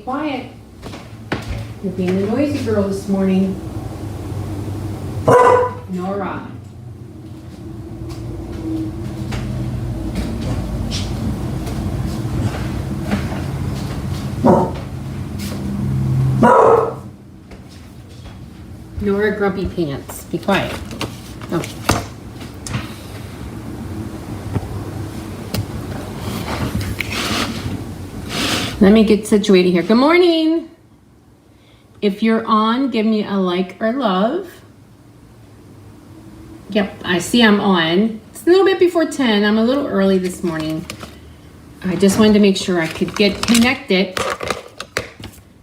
quiet. You're being the noisy girl this morning. Nora. Nora Grumpy Pants. Be quiet. Oh. Let me get situated here. Good morning. If you're on, give me a like or love. Yep, I see I'm on. It's a little bit before 10. I'm a little early this morning. I just wanted to make sure I could get connected.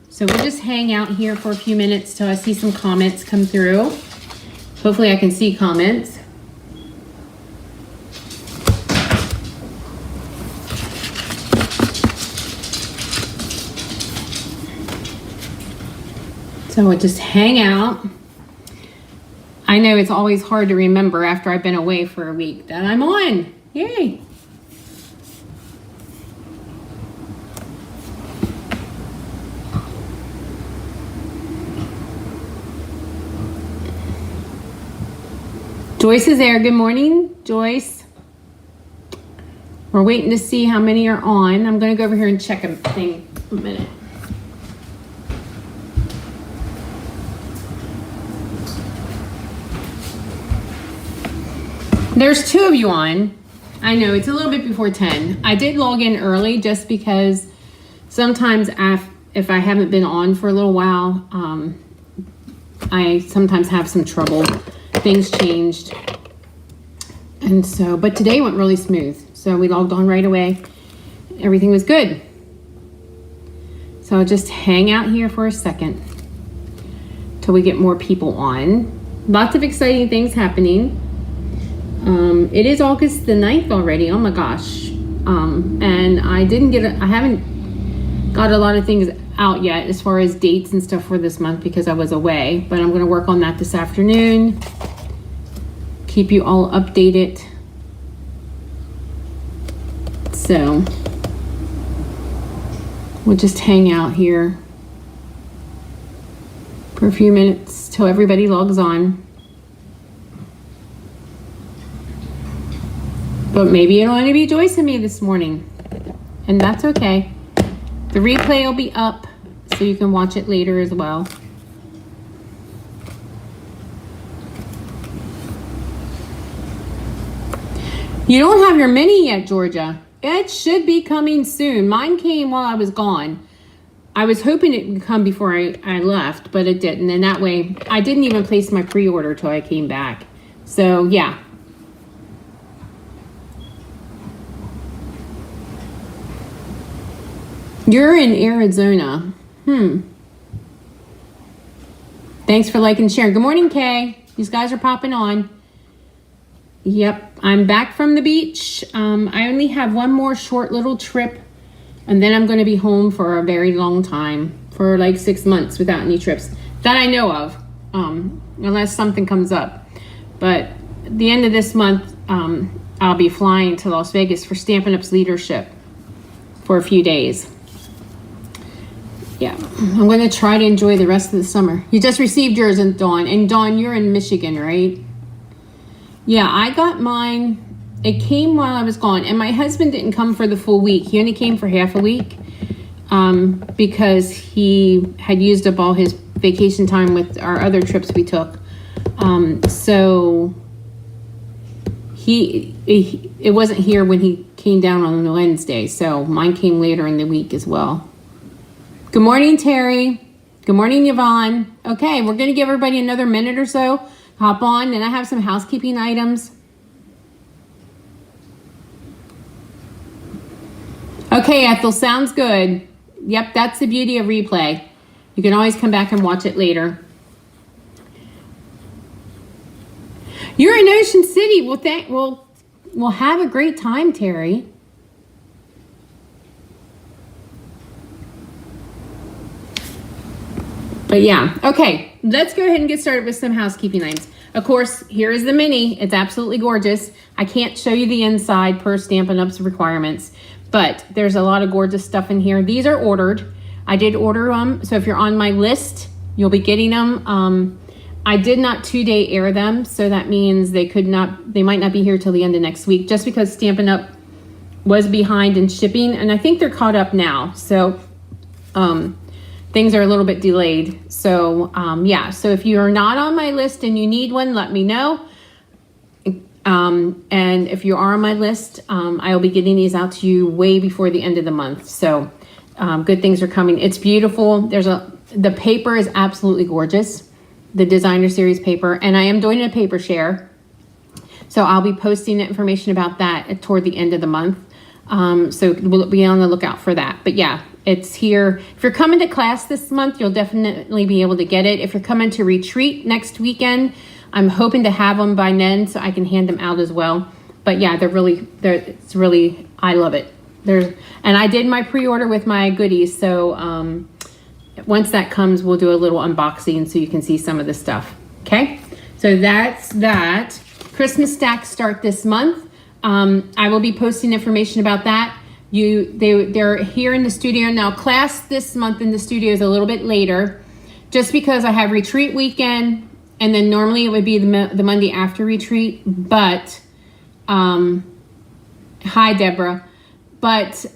So we'll just hang out here for a few minutes till I see some comments come through. Hopefully I can see comments. So we'll just hang out. I know it's always hard to remember after I've been away for a week that I'm on. Yay. Joyce is there. Good morning, Joyce. We're waiting to see how many are on. I'm going to go over here and check a thing in a minute. There's 2 of you on. I know it's a little bit before 10. I did log in early just because sometimes if I haven't been on for a little while, I sometimes have some trouble. Things changed. And so, but today went really smooth. So we logged on right away. Everything was good. So I'll just hang out here for a second till we get more people on. Lots of exciting things happening. It is August the 9th already. Oh my gosh. And I haven't got a lot of things out yet as far as dates and stuff for this month because I was away, but I'm going to work on that this afternoon. Keep you all updated. So we'll just hang out here for a few minutes till everybody logs on. But maybe it'll only be Joyce and me this morning. And that's okay. The replay will be up so you can watch it later as well. You don't have your mini yet, Georgia. It should be coming soon. Mine came while I was gone. I was hoping it would come before I left, but it didn't. And that way, I didn't even place my pre-order till I came back. So, yeah. You're in Arizona. Thanks for liking and sharing. Good morning, Kay. These guys are popping on. Yep, I'm back from the beach. I only have one more short little trip, and then I'm going to be home for a very long time, for like 6 months without any trips that I know of, unless something comes up. But at the end of this month, I'll be flying to Las Vegas for Stampin' Up's leadership for a few days. Yeah, I'm going to try to enjoy the rest of the summer. You just received yours, and Dawn, you're in Michigan, right? Yeah, I got mine. It came while I was gone, and my husband didn't come for the full week. He only came for half a week because he had used up all his vacation time with our other trips we took. So it wasn't here when he came down on Wednesday, so mine came later in the week as well. Good morning, Terry. Good morning, Yvonne. Okay, we're going to give everybody another minute or so. Hop on, and I have some housekeeping items. Okay, Ethel, sounds good. Yep, that's the beauty of replay. You can always come back and watch it later. You're in Ocean City. We'll have a great time, Terry. But yeah, okay, let's go ahead and get started with some housekeeping items. Of course, here is the mini. It's absolutely gorgeous. I can't show you the inside per Stampin' Up's requirements, but there's a lot of gorgeous stuff in here. These are ordered. I did order them. So if you're on my list, you'll be getting them. I did not 2-day air them. So that means they might not be here till the end of next week, just because Stampin' Up! Was behind in shipping. And I think they're caught up now. So things are a little bit delayed. So yeah, so if you're not on my list and you need one, let me know. And if you are on my list, I will be getting these out to you way before the end of the month. So good things are coming. It's beautiful. The paper is absolutely gorgeous, the designer series paper, and I am doing a paper share. So I'll be posting information about that toward the end of the month. So we'll be on the lookout for that. But yeah, it's here. If you're coming to class this month, you'll definitely be able to get it. If you're coming to retreat next weekend, I'm hoping to have them by then so I can hand them out as well. But yeah, it's really, I love it. And I did my pre-order with my goodies. So once that comes, we'll do a little unboxing so you can see some of the stuff. Okay, so that's that. Christmas stacks start this month. I will be posting information about that. They're here in the studio now. Class this month in the studio is a little bit later, just because I have retreat weekend, and then normally it would be the Monday after retreat. But hi, Deborah. But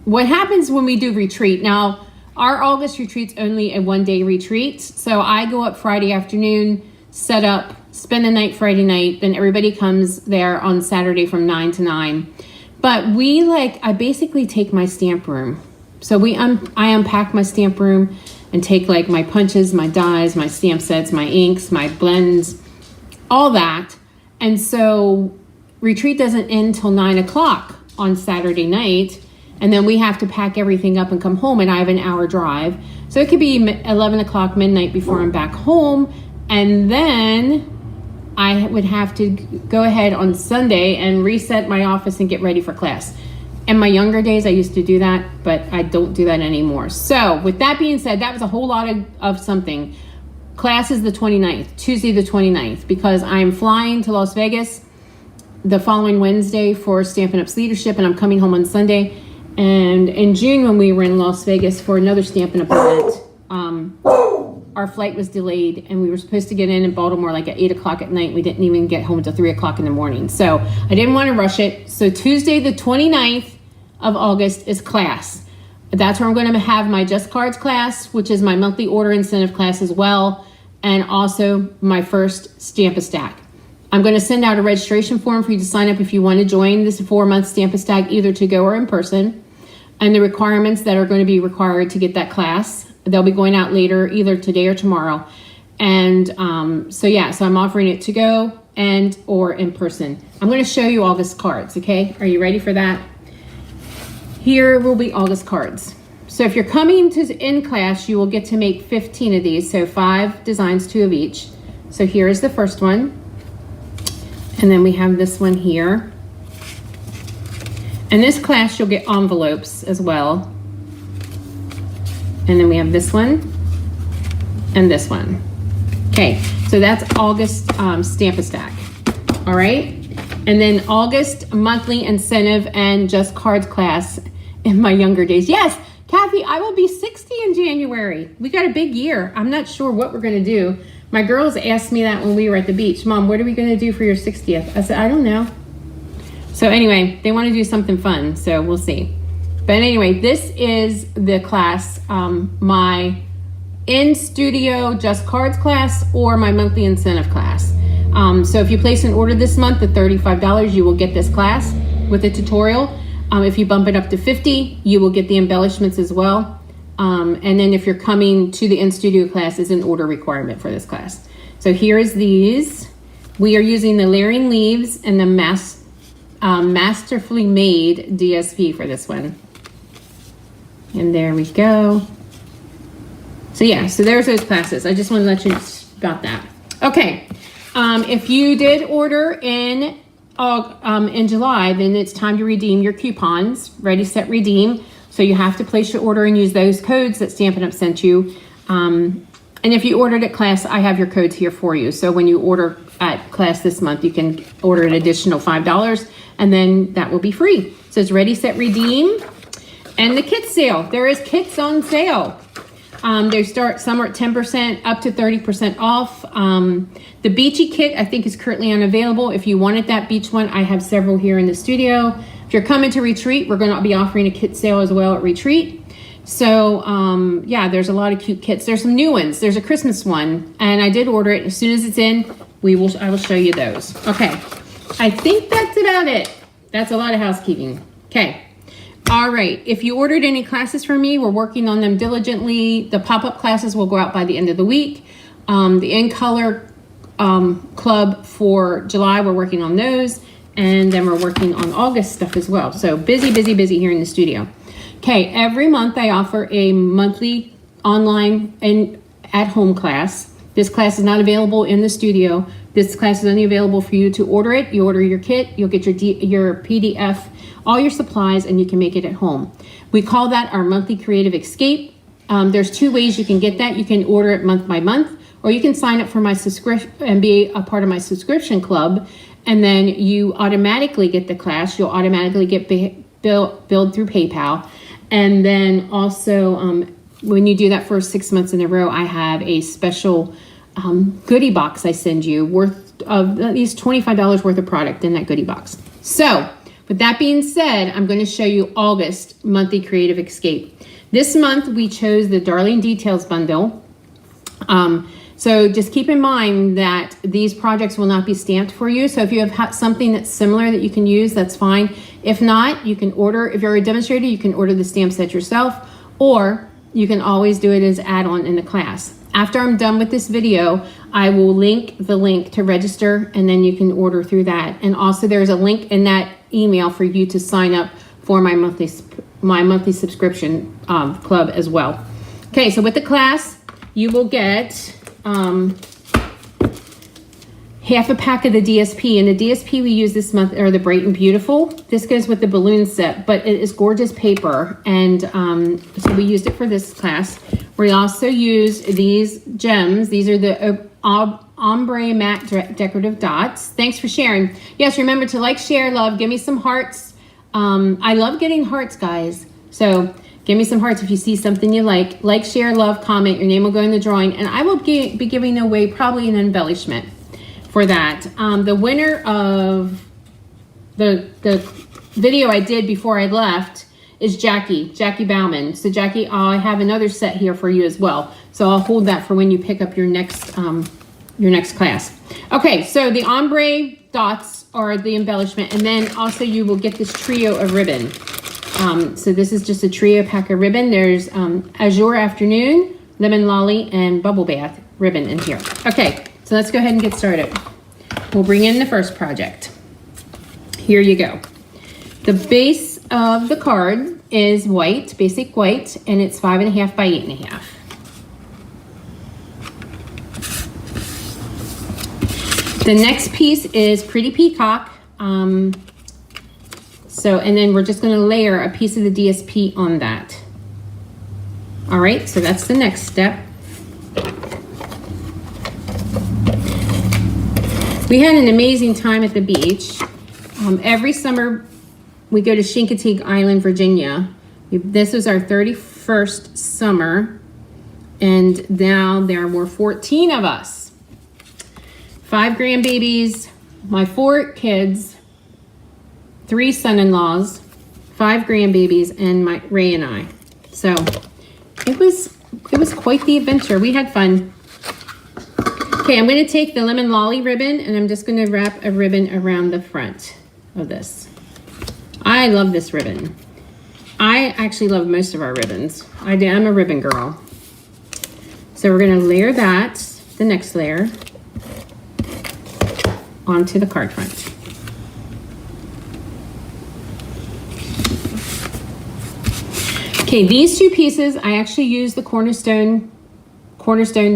what happens when we do retreat? Now, our August retreat's only a 1-day retreat, so I go up Friday afternoon, set up, spend the night Friday night, then everybody comes there on Saturday from 9 to 9. But I basically take my stamp room. So I unpack my stamp room and take like my punches, my dies, my stamp sets, my inks, my blends, all that. And so retreat doesn't end till 9 o'clock on Saturday night. And then we have to pack everything up and come home, and I have an hour drive. So it could be 11 o'clock midnight before I'm back home. And then I would have to go ahead on Sunday and reset my office and get ready for class. In my younger days, I used to do that, but I don't do that anymore. So with that being said, that was a whole lot of something. Class is the 29th, Tuesday the 29th, because I'm flying to Las Vegas the following Wednesday for Stampin' Up's leadership, and I'm coming home on Sunday. And in June, when we were in Las Vegas for another Stampin' Up event, our flight was delayed, and we were supposed to get in Baltimore like at 8 o'clock at night. We didn't even get home until 3 o'clock in the morning. So I didn't want to rush it. So Tuesday, the 29th of August is class. That's where I'm going to have my Just Cards class, which is my monthly order incentive class as well, and also my first Stamp-A-Stack. I'm going to send out a registration form for you to sign up if you want to join this 4-month Stamp-A-Stack, either to go or in person, and the requirements that are going to be required to get that class. They'll be going out later, either today or tomorrow. And so I'm offering it to go and or in person. I'm going to show you August cards, okay? Are you ready for that? Here will be August cards. So if you're coming to in class, you will get to make 15 of these. So 5 designs, 2 of each. So here is the first one. And then we have this one here. In this class, you'll get envelopes as well. And then we have this one and this one. Okay, so that's August Stamp-A-Stack. All right, and then August monthly incentive and Just Cards class in my younger days. Yes, Kathy, I will be 60 in January. We got a big year. I'm not sure what we're gonna do. My girls asked me that when we were at the beach. Mom, what are we gonna do for your 60th? I said, I don't know. So anyway, they want to do something fun, so we'll see. But anyway, this is the class, my in-studio Just Cards class or my monthly incentive class. So if you place an order this month at $35, you will get this class with a tutorial. If you bump it up to $50, you will get the embellishments as well. And then if you're coming to the in-studio class, is an order requirement for this class. So here is these. We are using the layering leaves and the masterfully made DSP for this one. And there we go. So yeah, so there's those classes. I just want to let you know about that. Okay, if you did order in July, then it's time to redeem your coupons. Ready, set, redeem. So you have to place your order and use those codes that Stampin' Up! Sent you. And if you ordered at class, I have your codes here for you. So when you order at class this month, you can order an additional $5, and then that will be free. So it's ready, set, redeem. And the kit sale. There is kits on sale. They start, some are at 10%, up to 30% off. The Beachy kit, I think, is currently unavailable. If you wanted that beach one, I have several here in the studio. If you're coming to Retreat, we're going to be offering a kit sale as well at Retreat. So, yeah, there's a lot of cute kits. There's some new ones. There's a Christmas one, and I did order it. As soon as it's in, I will show you those. Okay, I think that's about it. That's a lot of housekeeping. Okay. All right, if you ordered any classes from me, we're working on them diligently. The pop-up classes will go out by the end of the week. The In Color Club for July, we're working on those. And then we're working on August stuff as well. So busy, busy, busy here in the studio. Okay, every month I offer a monthly online and at-home class. This class is not available in the studio. This class is only available for you to order it. You order your kit, you'll get your PDF, all your supplies, and you can make it at home. We call that our monthly creative escape. There's two ways you can get that. You can order it month by month, or you can sign up for my subscription and be a part of my subscription club, and then you automatically get the class. You'll automatically get billed through PayPal. And then also, when you do that for 6 months in a row, I have a special goodie box I send you worth of at least $25 worth of product in that goodie box. So with that being said, I'm going to show you August monthly creative escape. This month we chose the Darling Details bundle. So just keep in mind that these projects will not be stamped for you. So if you have something that's similar that you can use, that's fine. If not, you can order, if you're a demonstrator, you can order the stamp set yourself, or you can always do it as add-on in the class. After I'm done with this video, I will link the link to register, and then you can order through that. And also there's a link in that email for you to sign up for my monthly subscription club as well. Okay, so with the class, you will get half a pack of the DSP, and the DSP we use this month are the Bright and Beautiful. This goes with the balloon set, but it is gorgeous paper, and so we used it for this class. We also use these gems. These are the ombre matte decorative dots. Thanks for sharing. Yes, remember to like, share, love, give me some hearts. I love getting hearts, guys. So give me some hearts if you see something you like. Like, share, love, comment. Your name will go in the drawing, and I will be giving away probably an embellishment for that. The winner of the video I did before I left is Jackie Bauman. So Jackie, I have another set here for you as well. So I'll hold that for when you pick up your next class. Okay, so the ombre dots are the embellishment, and then also you will get this trio of ribbon. So this is just a trio pack of ribbon. There's Azure Afternoon, Lemon Lolly, and Bubble Bath ribbon in here. Okay, so let's go ahead and get started. We'll bring in the first project. Here you go. The base of the card is white, basic white, and it's 5.5 by 8.5. The next piece is Pretty Peacock. And then we're just going to layer a piece of the DSP on that. All right, so that's the next step. We had an amazing time at the beach. Every summer, we go to Chincoteague Island, Virginia. This was our 31st summer, and now there were 14 of us. 5 grandbabies, my 4 kids, 3 son-in-laws, 5 grandbabies, and my Ray and I. So it was quite the adventure. We had fun. Okay, I'm going to take the Lemon Lolly ribbon, and I'm just going to wrap a ribbon around the front of this. I love this ribbon. I actually love most of our ribbons. I'm a ribbon girl. So we're going to layer that, the next layer, onto the card front. Okay, these 2 pieces, I actually use the Cornerstone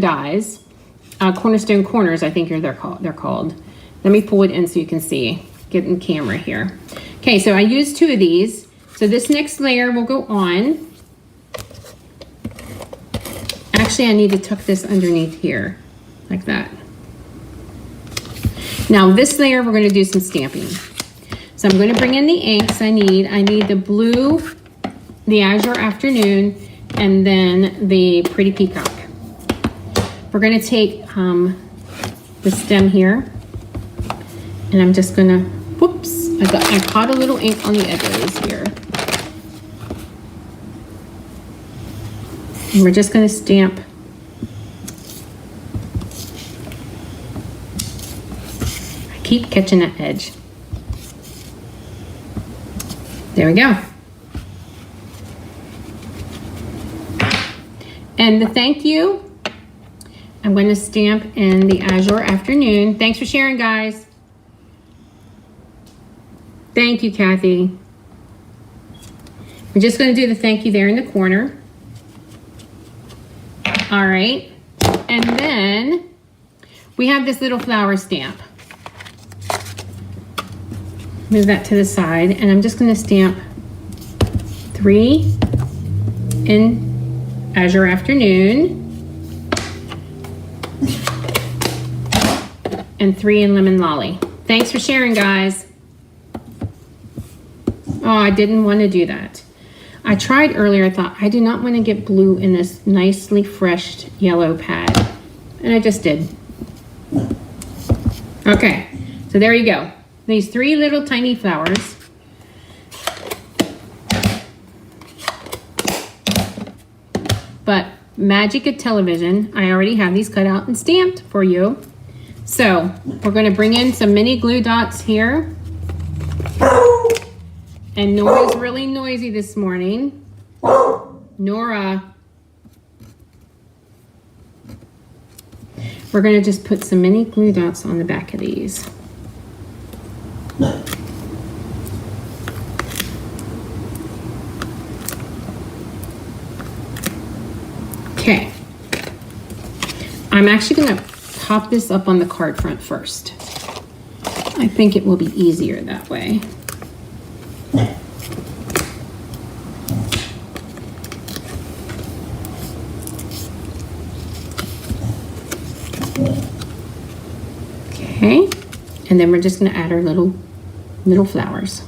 dies. Cornerstone corners, I think they're called. Let me pull it in so you can see. Get in camera here. Okay, so I used 2 of these. So this next layer will go on. Actually, I need to tuck this underneath here, like that. Now this layer, we're going to do some stamping. So I'm going to bring in the inks I need. I need the blue the Azure Afternoon, and then the Pretty Peacock. We're going to take the stem here, and I'm just going to, whoops, I caught a little ink on the edges here. And we're just going to stamp I keep catching that edge. There we go. And the thank you, I'm going to stamp in the Azure Afternoon. Thanks for sharing, guys. Thank you, Kathy. We're just going to do the thank you there in the corner. All right. And then we have this little flower stamp. Move that to the side, and I'm just going to stamp 3 in Azure Afternoon and 3 in Lemon Lolly. Thanks for sharing, guys. Oh, I didn't want to do that. I tried earlier. I thought I do not want to get blue in this nicely fresh yellow pad, and I just did. Okay, so there you go. These 3 little tiny flowers. But magic of television, I already have these cut out and stamped for you. So we're going to bring in some mini glue dots here. And Nora's really noisy this morning. Nora. We're going to just put some mini glue dots on the back of these. Okay, I'm actually going to pop this up on the card front first. I think it will be easier that way. Okay, and then we're just going to add our little flowers.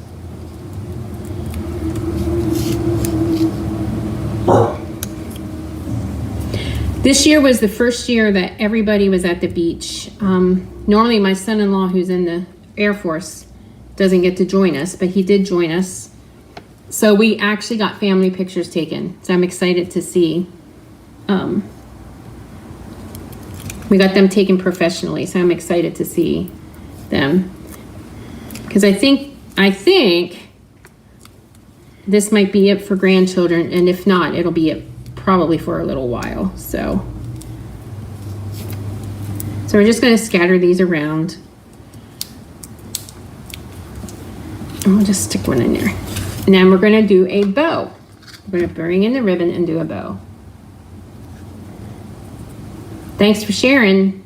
This year was the first year that everybody was at the beach. Normally my son-in-law, who's in the Air Force, doesn't get to join us, but he did join us. So we actually got family pictures taken. So I'm excited to see. We got them taken professionally, so I'm excited to see them. Because I think this might be it for grandchildren, and if not, it'll be it probably for a little while. So we're just going to scatter these around. And we'll just stick one in there. And then we're going to do a bow. We're going to bring in the ribbon and do a bow. Thanks for sharing.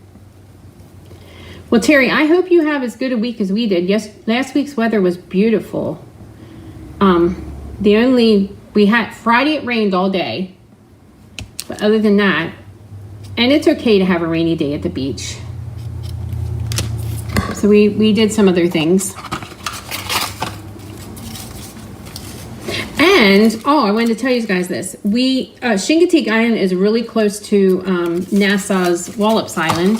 Well, Terry, I hope you have as good a week as we did. Yes, last week's weather was beautiful. We had Friday, it rained all day. But other than that, and it's okay to have a rainy day at the beach. So we did some other things. And, I wanted to tell you guys this. Chincoteague Island is really close to NASA's Wallops Island,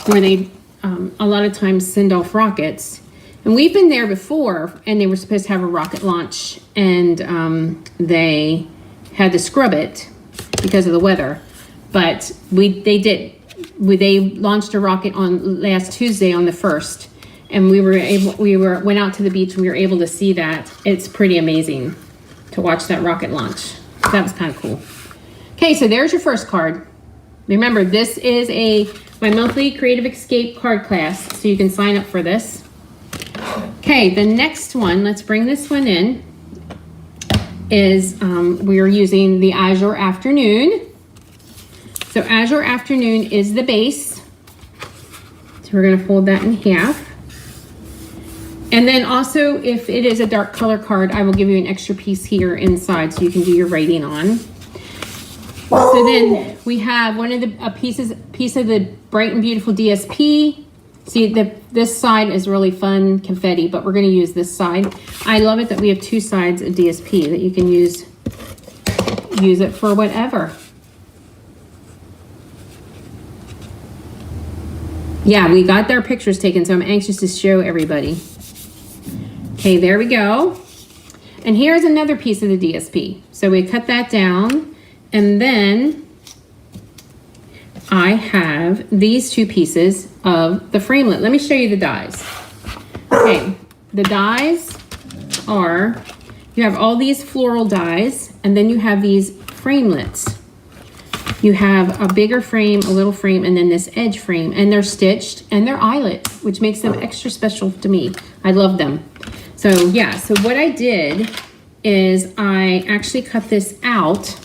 where they a lot of times send off rockets. And we've been there before, and they were supposed to have a rocket launch, and they had to scrub it because of the weather. But they launched a rocket on last Tuesday on the 1st, and we went out to the beach and we were able to see that. It's pretty amazing to watch that rocket launch. That was kind of cool. Okay, so there's your first card. Remember, this is my monthly Creative Escape card class, so you can sign up for this. Okay, the next one, let's bring this one in, is we're using the Azure Afternoon. So Azure Afternoon is the base. So we're going to fold that in half. And then also, if it is a dark color card, I will give you an extra piece here inside so you can do your writing on. So then we have a piece of the Bright and Beautiful DSP. See, this side is really fun confetti, but we're going to use this side. I love it that we have 2 sides of DSP that you can use use it for whatever. Yeah, we got their pictures taken, so I'm anxious to show everybody. Okay, there we go. And here's another piece of the DSP. So we cut that down, and then I have these two pieces of the framelit. Let me show you the dies. Okay, the dies are, you have all these floral dies, and then you have these framelits. You have a bigger frame, a little frame, and then this edge frame, and they're stitched and they're eyelet, which makes them extra special to me. I love them. So yeah, so what I did is I actually cut this out,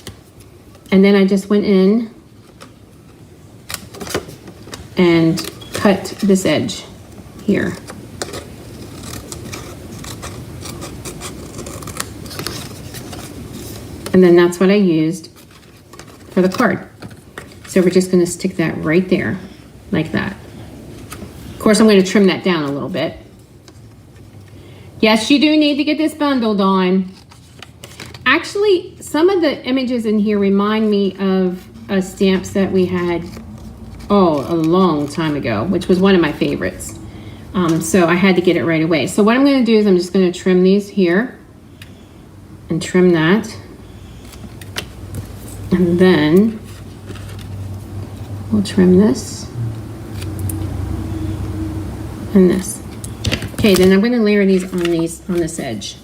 and then I just went in and cut this edge here. And then that's what I used for the card. So we're just gonna stick that right there, like that. Of course, I'm gonna trim that down a little bit. Yes, you do need to get this bundle, Dawn. Actually, some of the images in here remind me of stamps that we had, a long time ago, which was one of my favorites. So I had to get it right away. So what I'm gonna do is I'm just gonna trim these here and trim that. And then we'll trim this and this. Okay, then I'm going to layer these on this edge.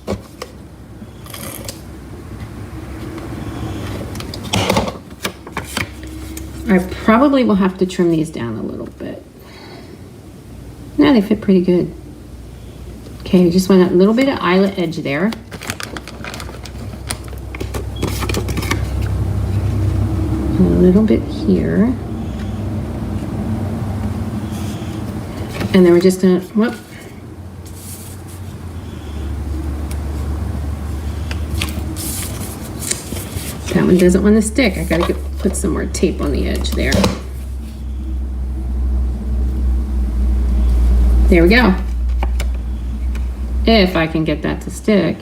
I probably will have to trim these down a little bit. Now they fit pretty good. Okay, just want a little bit of eyelet edge there. A little bit here. And then we're just gonna, whoop. That one doesn't want to stick. I gotta put some more tape on the edge there. There we go. If I can get that to stick.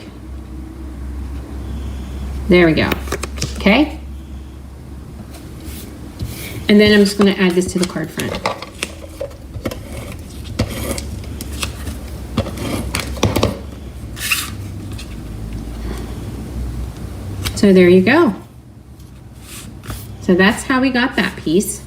There we go. Okay. And then I'm just going to add this to the card front. So there you go. So that's how we got that piece.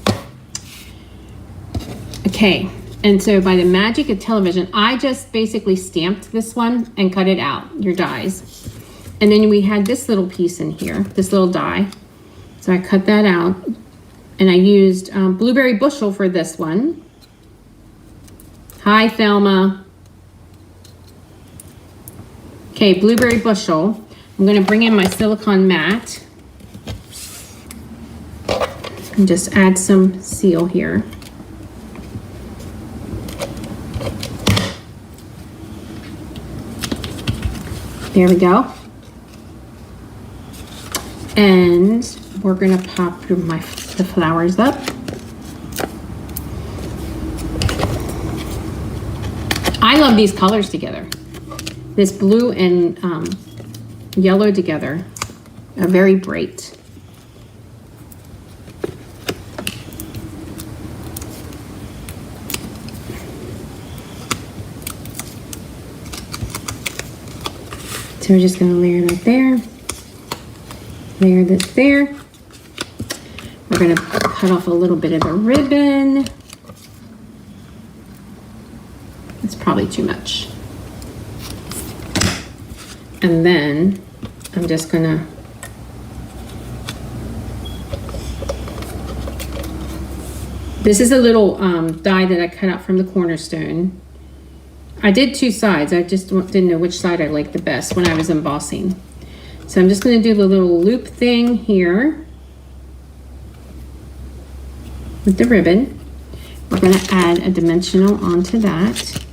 Okay, and so by the magic of television, I just basically stamped this one and cut it out, your dies. And then we had this little piece in here, this little die. So I cut that out. And I used Blueberry Bushel for this one. Hi, Thelma. Okay, Blueberry Bushel. I'm gonna bring in my silicone mat and just add some seal here. There we go. And we're gonna pop the flowers up. I love these colors together. This blue and yellow together are very bright. So we're just gonna layer that there. Layer this there. We're going to cut off a little bit of the ribbon. It's probably too much. And then I'm just going to this is a little die that I cut out from the cornerstone. I did two sides. I just didn't know which side I liked the best when I was embossing. So I'm just going to do the little loop thing here with the ribbon. We're going to add a dimensional onto that.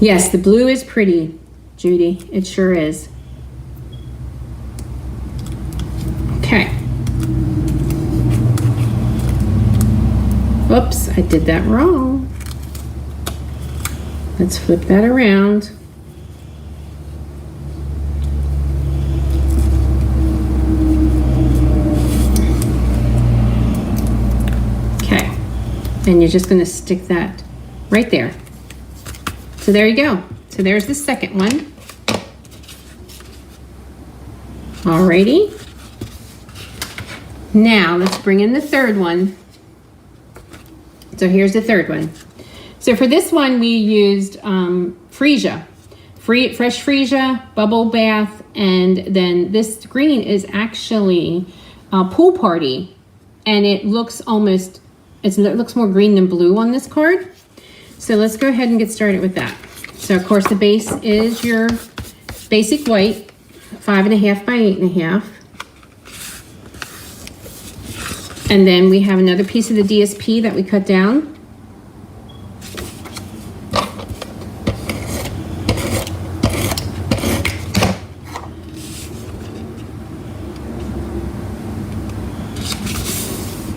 Yes, the blue is pretty, Judy. It sure is. Okay. Oops, I did that wrong. Let's flip that around. Okay, and you're just going to stick that right there. So there you go. So there's the second one. Alrighty. Now let's bring in the third one. So here's the third one. So for this one, we used freesia, fresh freesia, bubble bath, and then this green is actually Pool Party, and it looks almost, it looks more green than blue on this card. So let's go ahead and get started with that. So of course the base is your basic white, 5.5 by 8.5. And then we have another piece of the DSP that we cut down.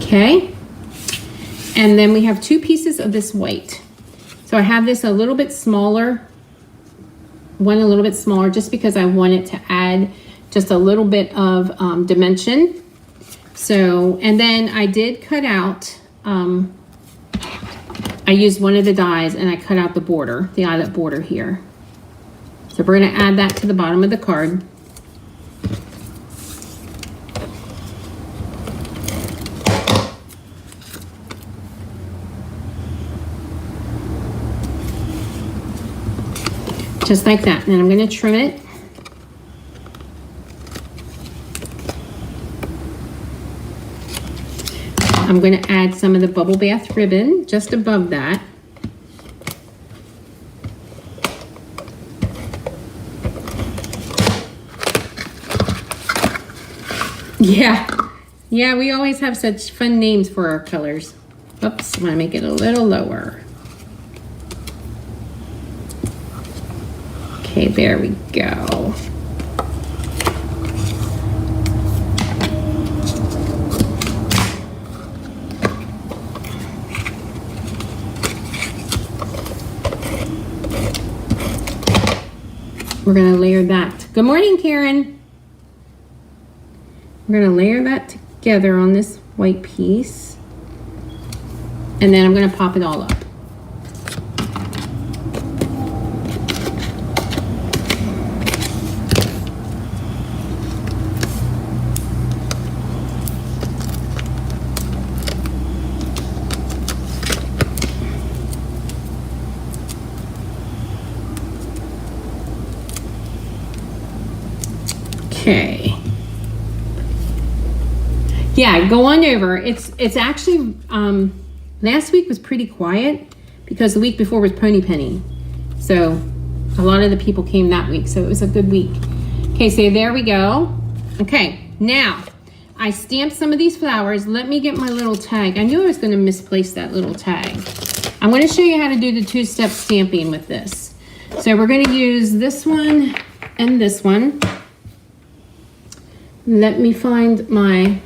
Okay. And then we have 2 pieces of this white. So I have this a little bit smaller, one a little bit smaller, just because I want it to add just a little bit of dimension. So, and then I did cut out, I used one of the dies and I cut out the border, the eyelet border here. So we're going to add that to the bottom of the card. Just like that. And then I'm going to trim it. I'm going to add some of the bubble bath ribbon just above that. Yeah, we always have such fun names for our colors. Oops, I'm going to make it a little lower. Okay, there we go. We're going to layer that. Good morning, Karen. We're going to layer that together on this white piece. And then I'm going to pop it all up. Okay. Yeah, go on over. It's actually last week was pretty quiet because the week before was Pony Penny. So a lot of the people came that week, so it was a good week. Okay, so there we go. Okay, now I stamped some of these flowers. Let me get my little tag. I knew I was going to misplace that little tag. I'm going to show you how to do the 2-step stamping with this. So we're going to use this one and this one. Let me find my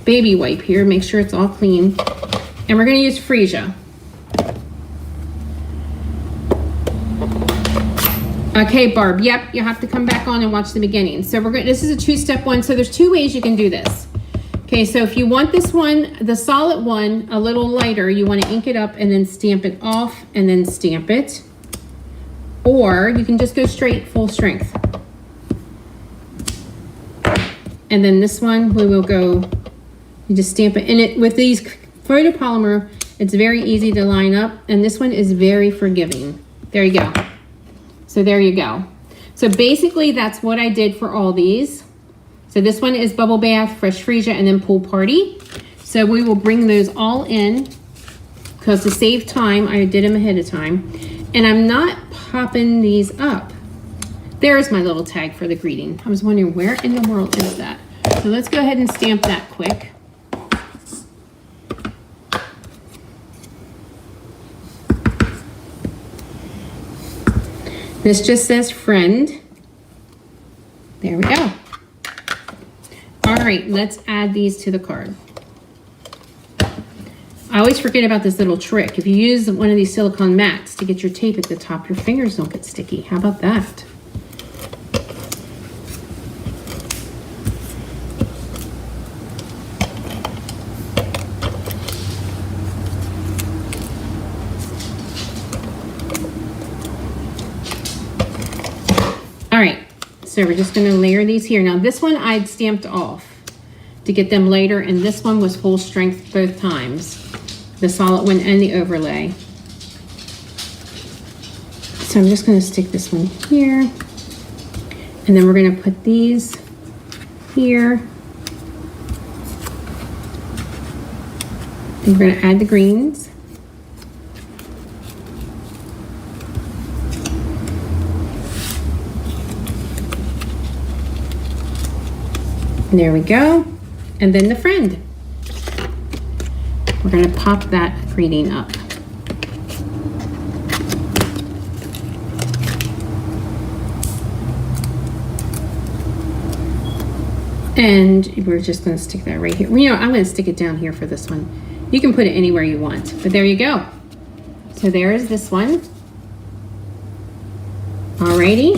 baby wipe here, make sure it's all clean. And we're going to use freesia. Okay, Barb, yep, you have to come back on and watch the beginning. So we're going. This is a 2-step one, so there's 2 ways you can do this. Okay, so if you want this one, the solid one, a little lighter, you want to ink it up and then stamp it off and then stamp it. Or you can just go straight full strength. And then this one, we will go, you just stamp it. And it with these photopolymer, it's very easy to line up. And this one is very forgiving. There you go. So there you go. So basically that's what I did for all these. So this one is Bubble Bath, Fresh Freesia, and then Pool Party. So we will bring those all in because to save time, I did them ahead of time. And I'm not popping these up. There's my little tag for the greeting. I was wondering where in the world is that? So let's go ahead and stamp that quick. This just says friend. There we go. All right, let's add these to the card. I always forget about this little trick. If you use one of these silicone mats to get your tape at the top, your fingers don't get sticky. How about that? All right, so we're just gonna layer these here. Now this one I'd stamped off to get them later, and this one was full strength both times. The solid one and the overlay. So I'm just gonna stick this one here, and then we're gonna put these here. And we're gonna add the greens. And there we go. And then the friend. We're gonna pop that greeting up. And we're just gonna stick that right here. You know, I'm gonna stick it down here for this one. You can put it anywhere you want, but there you go. So there's this one. Alrighty.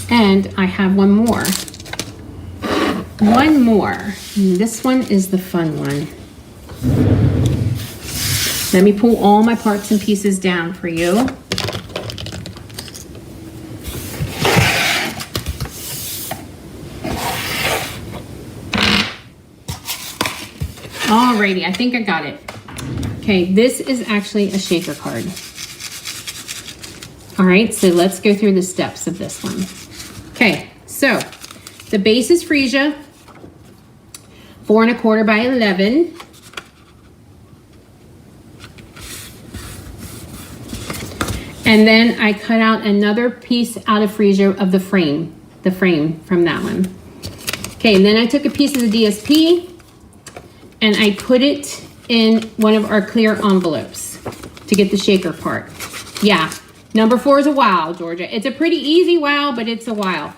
And I have one more. One more. And this one is the fun one. Let me pull all my parts and pieces down for you. Alrighty, I think I got it. Okay, this is actually a shaker card. All right, so let's go through the steps of this one. Okay, so the base is freesia, 4 1/4 by 11. And then I cut out another piece out of freesia of the frame from that one. Okay, and then I took a piece of the DSP and I put it in one of our clear envelopes to get the shaker part. Yeah, number 4 is a wow, Georgia. It's a pretty easy wow, but it's a wow.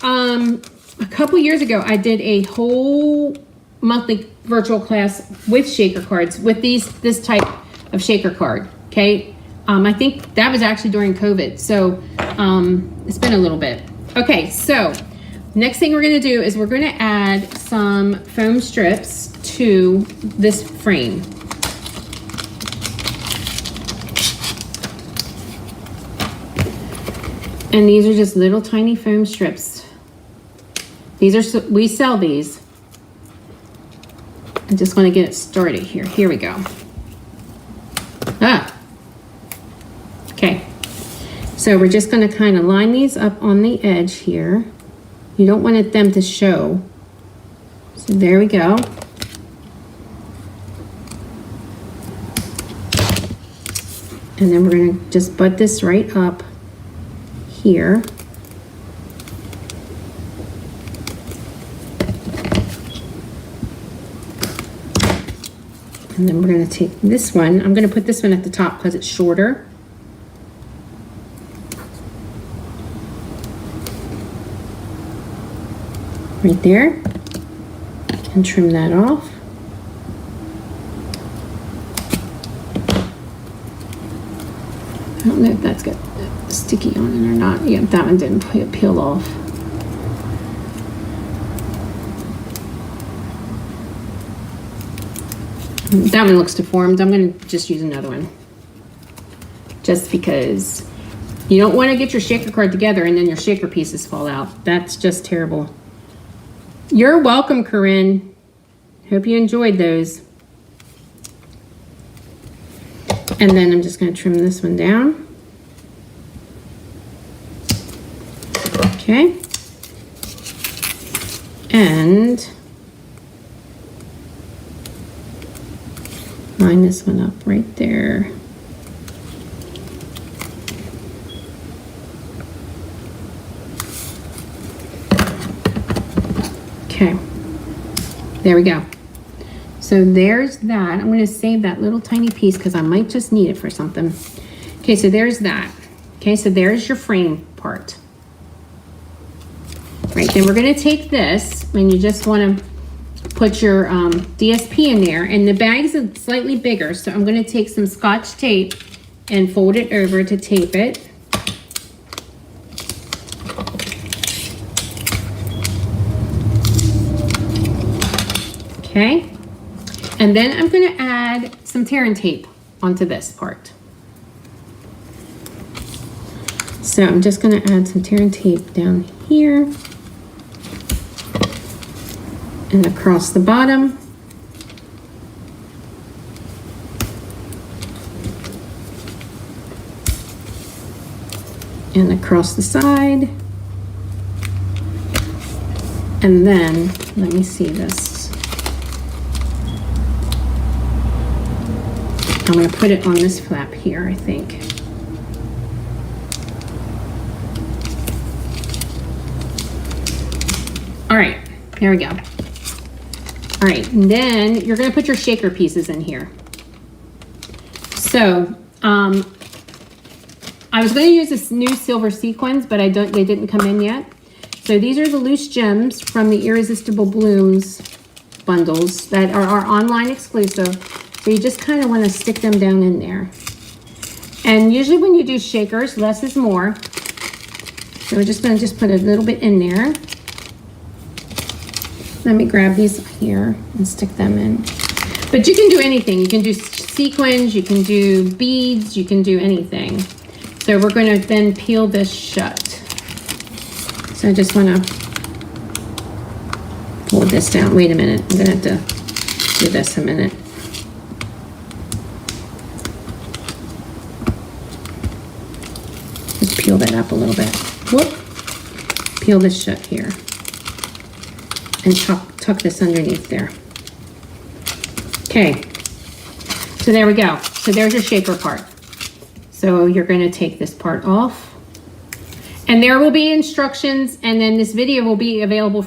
A couple years ago, I did a whole monthly virtual class with shaker cards, with this type of shaker card, okay? I think that was actually during COVID, so it's been a little bit. Okay, so next thing we're gonna do is we're gonna add some foam strips to this frame. And these are just little tiny foam strips. These are, we sell these. I just want to get it started here. Here we go. Okay. So we're just going to kind of line these up on the edge here. You don't want them to show. So there we go. And then we're going to just butt this right up here. And then we're going to take this one. I'm going to put this one at the top because it's shorter. Right there. And trim that off. I don't know if that's got sticky on it or not. Yeah, that one didn't peel off. That one looks deformed. I'm going to just use another one. Just because you don't want to get your shaker card together and then your shaker pieces fall out. That's just terrible. You're welcome, Corinne. Hope you enjoyed those. And then I'm just going to trim this one down. Okay. And line this one up right there. Okay, there we go. So there's that. I'm going to save that little tiny piece because I might just need it for something. Okay, so there's that. Okay, so there's your frame part. Right, then we're going to take this, and you just want to put your DSP in there. And the bags are slightly bigger, so I'm going to take some Scotch tape and fold it over to tape it. Okay, and then I'm going to add some tear and tape onto this part. So I'm just going to add some tear and tape down here and across the bottom. And across the side. And then, let me see this. I'm going to put it on this flap here, I think. All right, there we go. All right, and then you're going to put your shaker pieces in here. So, I was going to use this new silver sequins, but they didn't come in yet. So these are the loose gems from the Irresistible Blooms bundles that are our online exclusive. So you just kind of want to stick them down in there. And usually when you do shakers, less is more. So we're just going to put a little bit in there. Let me grab these here and stick them in. But you can do anything. You can do sequins, you can do beads, you can do anything. So we're going to then peel this shut. So I just want to hold this down. Wait a minute. I'm going to have to do this a minute. Just peel that up a little bit. Whoop. Peel this shut here. And tuck this underneath there. Okay. So there we go. So there's your shaker part. So you're going to take this part off. And there will be instructions, and then this video will be available